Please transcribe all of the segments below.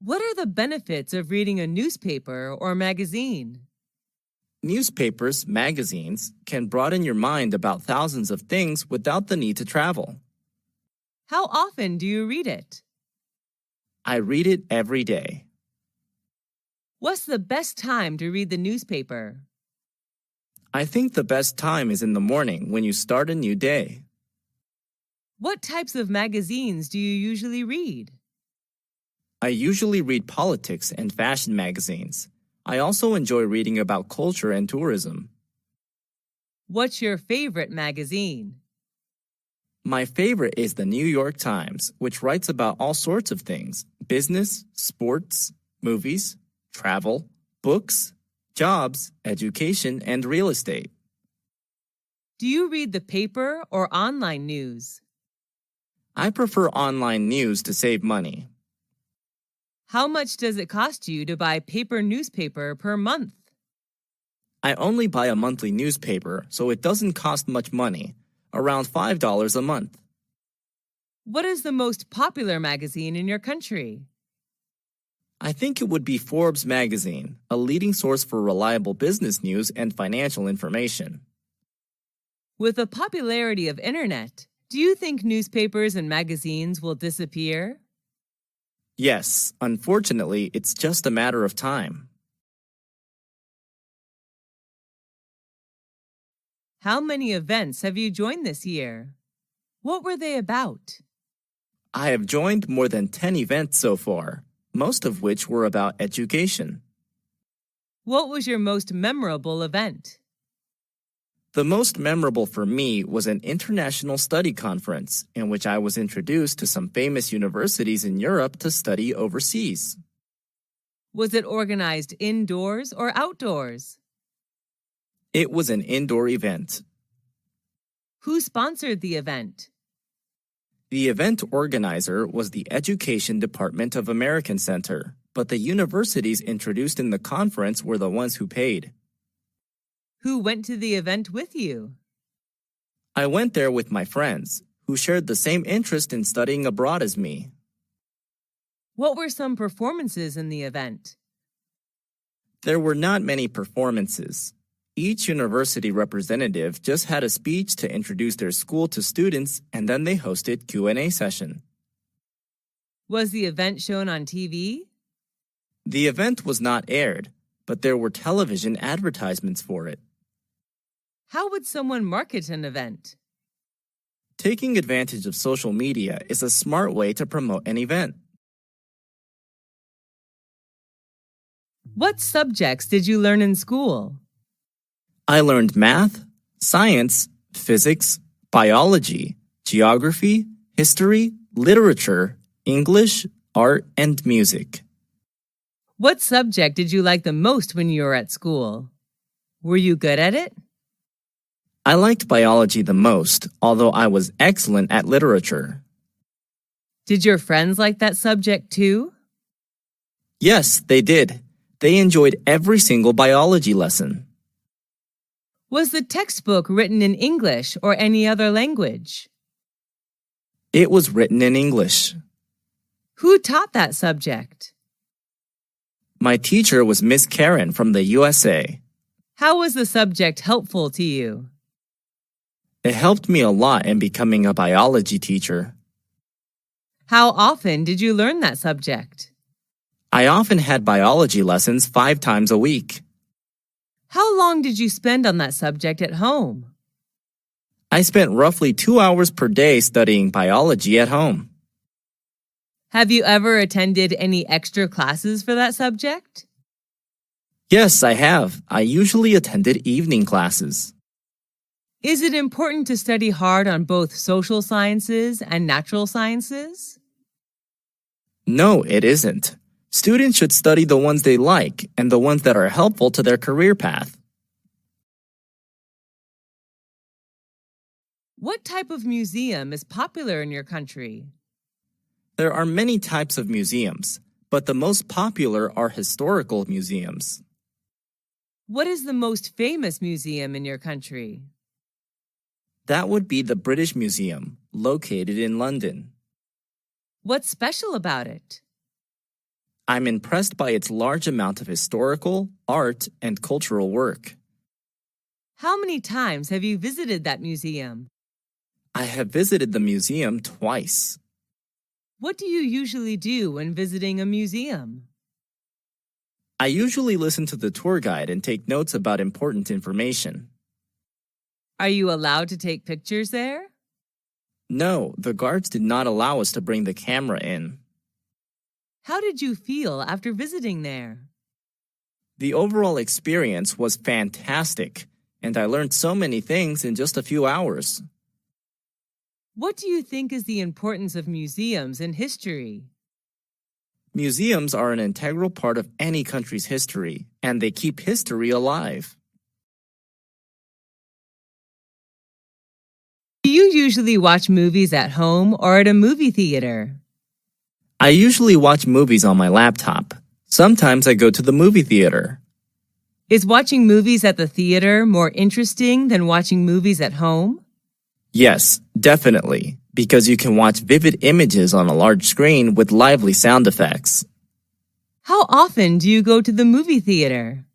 What are the benefits of reading a newspaper or magazine? Newspapers, magazines, can broaden your mind about thousands of things without the need to travel. How often do you read it? I read it every day. What's the best time to read the newspaper? I think the best time is in the morning when you start a new day. What types of magazines do you usually read? I usually read politics and fashion magazines. I also enjoy reading about culture and tourism. What's your favorite magazine? My favorite is the New York Times, which writes about all sorts of things: business, sports, movies, travel, books, jobs, education, and real estate. Do you read the paper or online news? I prefer online news to save money. How much does it cost you to buy paper newspaper per month? I only buy a monthly newspaper, so it doesn't cost much money, around $5 a month. What is the most popular magazine in your country? I think it would be Forbes magazine, a leading source for reliable business news and financial information. With the popularity of internet, do you think newspapers and magazines will disappear? Yes, unfortunately, it's just a matter of time. How many events have you joined this year? What were they about? I have joined more than 10 events so far, most of which were about education. What was your most memorable event? The most memorable for me was an international study conference in which I was introduced to some famous universities in Europe to study overseas. Was it organized indoors or outdoors? It was an indoor event. Who sponsored the event? The event organizer was the Education Department of American Center, but the universities introduced in the conference were the ones who paid. Who went to the event with you? I went there with my friends, who shared the same interest in studying abroad as me. What were some performances in the event? There were not many performances. Each university representative just had a speech to introduce their school to students, and then they hosted Q&A session. Was the event shown on TV? The event was not aired, but there were television advertisements for it. How would someone market an event? Taking advantage of social media is a smart way to promote an event. What subjects did you learn in school? I learned math, science, physics, biology, geography, history, literature, English, art, and music. What subject did you like the most when you were at school? Were you good at it? I liked biology the most, although I was excellent at literature. Did your friends like that subject too? Yes, they did. They enjoyed every single biology lesson. Was the textbook written in English or any other language? It was written in English. Who taught that subject? My teacher was Miss Karen from the USA. How was the subject helpful to you? It helped me a lot in becoming a biology teacher. How often did you learn that subject? I often had biology lessons 5 times a week. How long did you spend on that subject at home? I spent roughly 2 hours per day studying biology at home. Have you ever attended any extra classes for that subject? Yes, I have. I usually attended evening classes. Is it important to study hard on both social sciences and natural sciences? No, it isn't. Students should study the ones they like and the ones that are helpful to their career path. What type of museum is popular in your country? There are many types of museums, but the most popular are historical museums. What is the most famous museum in your country? That would be the British Museum, located in London. What's special about it? I'm impressed by its large amount of historical, art, and cultural work. How many times have you visited that museum? I have visited the museum twice. What do you usually do when visiting a museum? I usually listen to the tour guide and take notes about important information. Are you allowed to take pictures there? No, the guards did not allow us to bring the camera in. How did you feel after visiting there? The overall experience was fantastic, and I learned so many things in just a few hours. What do you think is the importance of museums in history? Museums are an integral part of any country's history, and they keep history alive. Do you usually watch movies at home or at a movie theater? I usually watch movies on my laptop. Sometimes I go to the movie theater. Is watching movies at the theater more interesting than watching movies at home? Yes, definitely, because you can watch vivid images on a large screen with lively sound effects. How often do you go to the movie theater?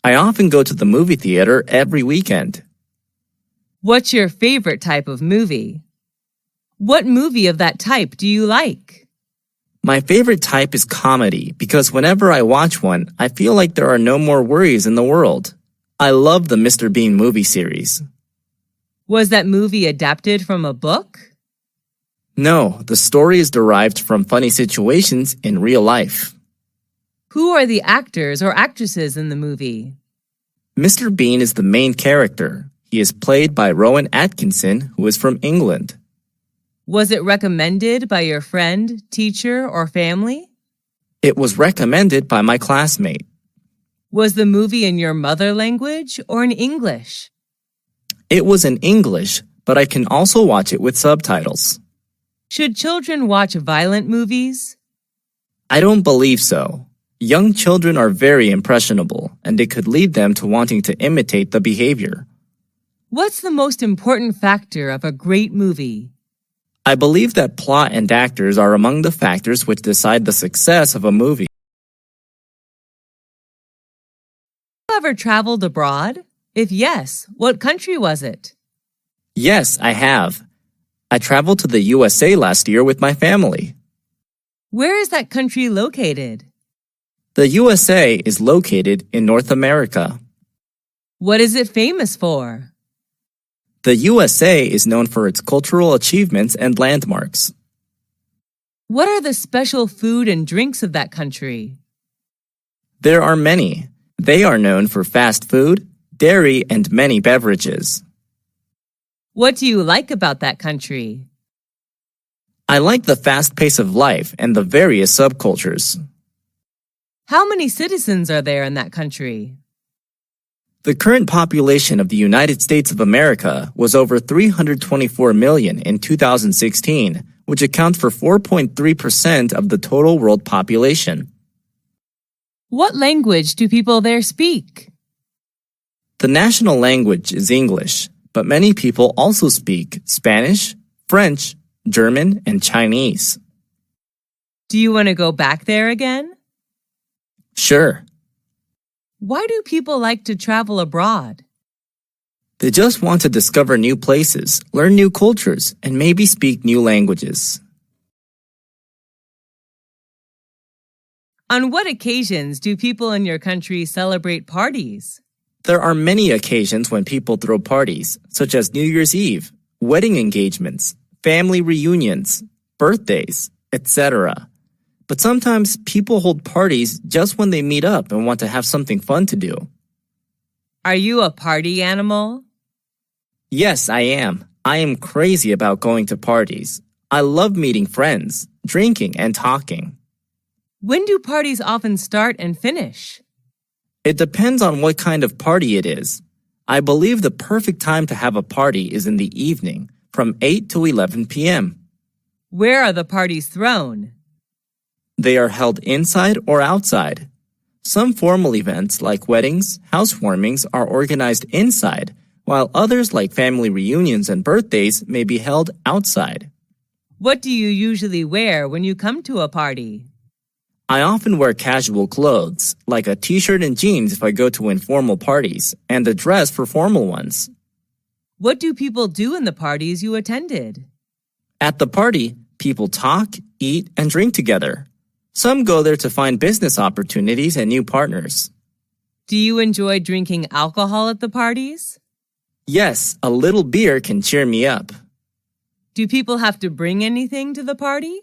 I often go to the movie theater every weekend. What's your favorite type of movie? What movie of that type do you like? My favorite type is comedy because whenever I watch one, I feel like there are no more worries in the world. I love the Mr. Bean movie series. Was that movie adapted from a book? No, the story is derived from funny situations in real life. Who are the actors or actresses in the movie? Mr. Bean is the main character. He is played by Rowan Atkinson, who is from England. Was it recommended by your friend, teacher, or family? It was recommended by my classmate. Was the movie in your mother language or in English? It was in English, but I can also watch it with subtitles. Should children watch violent movies? I don't believe so. Young children are very impressionable, and it could lead them to wanting to imitate the behavior. What's the most important factor of a great movie? I believe that plot and actors are among the factors which decide the success of a movie. Have you ever traveled abroad? If yes, what country was it? Yes, I have. I traveled to the USA last year with my family. Where is that country located? The USA is located in North America. What is it famous for? The USA is known for its cultural achievements and landmarks. What are the special food and drinks of that country? There are many. They are known for fast food, dairy, and many beverages. What do you like about that country? I like the fast pace of life and the various subcultures. How many citizens are there in that country? The current population of the United States of America was over 324 million in 2016, which accounts for 4.3% of the total world population. What language do people there speak? The national language is English, but many people also speak Spanish, French, German, and Chinese. Do you want to go back there again? Sure. Why do people like to travel abroad? They just want to discover new places, learn new cultures, and maybe speak new languages. On what occasions do people in your country celebrate parties? There are many occasions when people throw parties, such as New Year's Eve, wedding engagements, family reunions, birthdays, etc. But sometimes people hold parties just when they meet up and want to have something fun to do. Are you a party animal? Yes, I am. I am crazy about going to parties. I love meeting friends, drinking, and talking. When do parties often start and finish? It depends on what kind of party it is. I believe the perfect time to have a party is in the evening, from 8 to 11 p.m. Where are the parties thrown? They are held inside or outside. Some formal events like weddings, housewarmings are organized inside, while others like family reunions and birthdays may be held outside. What do you usually wear when you come to a party? I often wear casual clothes, like a t-shirt and jeans if I go to informal parties, and a dress for formal ones. What do people do in the parties you attended? At the party, people talk, eat, and drink together. Some go there to find business opportunities and new partners. Do you enjoy drinking alcohol at the parties? Yes, a little beer can cheer me up. Do people have to bring anything to the party?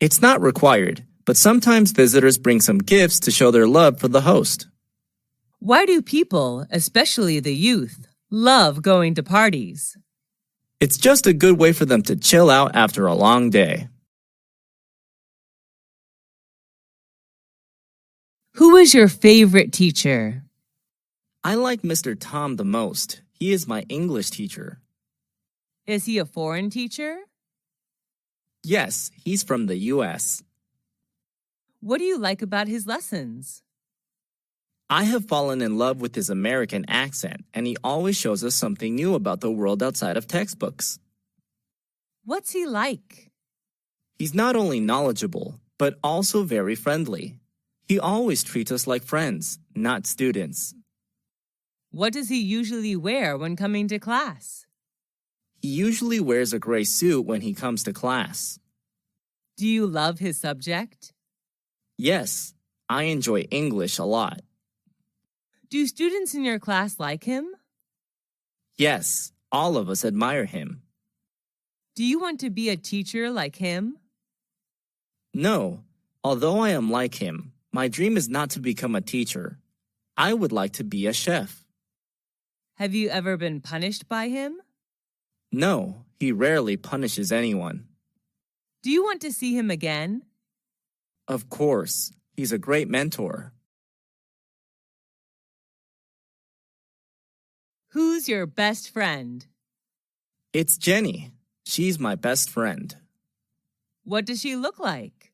It's not required, but sometimes visitors bring some gifts to show their love for the host. Why do people, especially the youth, love going to parties? It's just a good way for them to chill out after a long day. Who is your favorite teacher? I like Mr. Tom the most. He is my English teacher. Is he a foreign teacher? Yes, he's from the U.S. What do you like about his lessons? I have fallen in love with his American accent, and he always shows us something new about the world outside of textbooks. What's he like? He's not only knowledgeable, but also very friendly. He always treats us like friends, not students. What does he usually wear when coming to class? He usually wears a gray suit when he comes to class. Do you love his subject? Yes, I enjoy English a lot. Do students in your class like him? Yes, all of us admire him. Do you want to be a teacher like him? No, although I am like him, my dream is not to become a teacher. I would like to be a chef. Have you ever been punished by him? No, he rarely punishes anyone. Do you want to see him again? Of course, he's a great mentor. Who's your best friend? It's Jenny. She's my best friend. What does she look like?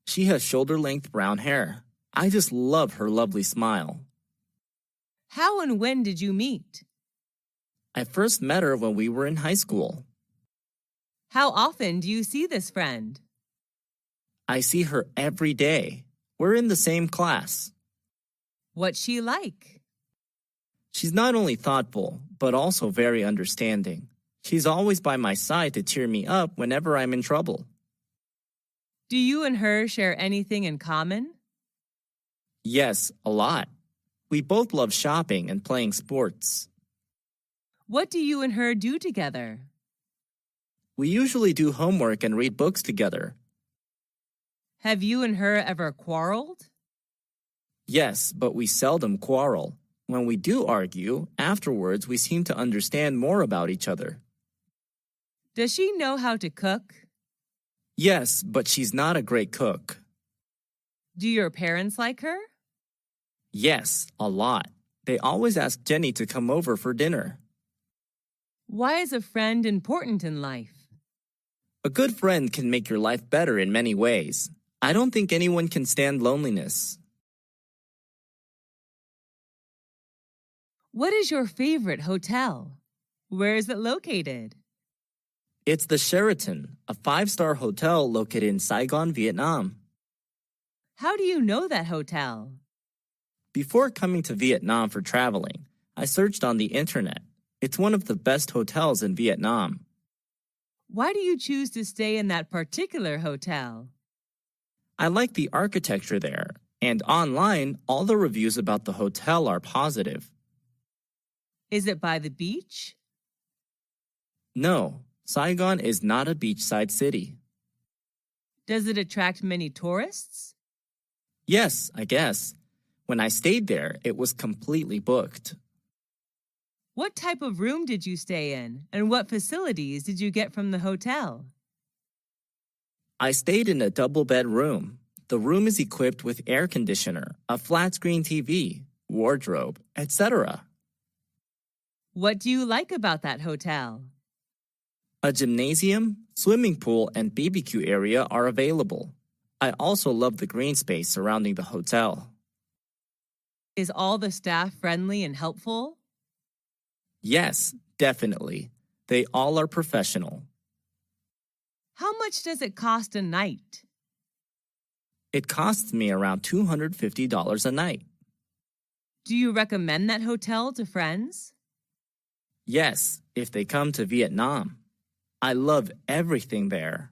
She has shoulder-length brown hair. I just love her lovely smile. How and when did you meet? I first met her when we were in high school. How often do you see this friend? I see her every day. We're in the same class. What's she like? She's not only thoughtful, but also very understanding. She's always by my side to cheer me up whenever I'm in trouble. Do you and her share anything in common? Yes, a lot. We both love shopping and playing sports. What do you and her do together? We usually do homework and read books together. Have you and her ever quarreled? Yes, but we seldom quarrel. When we do argue, afterwards we seem to understand more about each other. Does she know how to cook? Yes, but she's not a great cook. Do your parents like her? Yes, a lot. They always ask Jenny to come over for dinner. Why is a friend important in life? A good friend can make your life better in many ways. I don't think anyone can stand loneliness. What is your favorite hotel? Where is it located? It's the Sheraton, a 5-star hotel located in Saigon, Vietnam. How do you know that hotel? Before coming to Vietnam for traveling, I searched on the internet. It's one of the best hotels in Vietnam. Why do you choose to stay in that particular hotel? I like the architecture there, and online, all the reviews about the hotel are positive. Is it by the beach? No, Saigon is not a beachside city. Does it attract many tourists? Yes, I guess. When I stayed there, it was completely booked. What type of room did you stay in, and what facilities did you get from the hotel? I stayed in a double-bed room. The room is equipped with air conditioner, a flat-screen TV, wardrobe, etc. What do you like about that hotel? A gymnasium, swimming pool, and BBQ area are available. I also love the green space surrounding the hotel. Is all the staff friendly and helpful? Yes, definitely. They all are professional. How much does it cost a night? It costs me around $250 a night. Do you recommend that hotel to friends? Yes, if they come to Vietnam. I love everything there.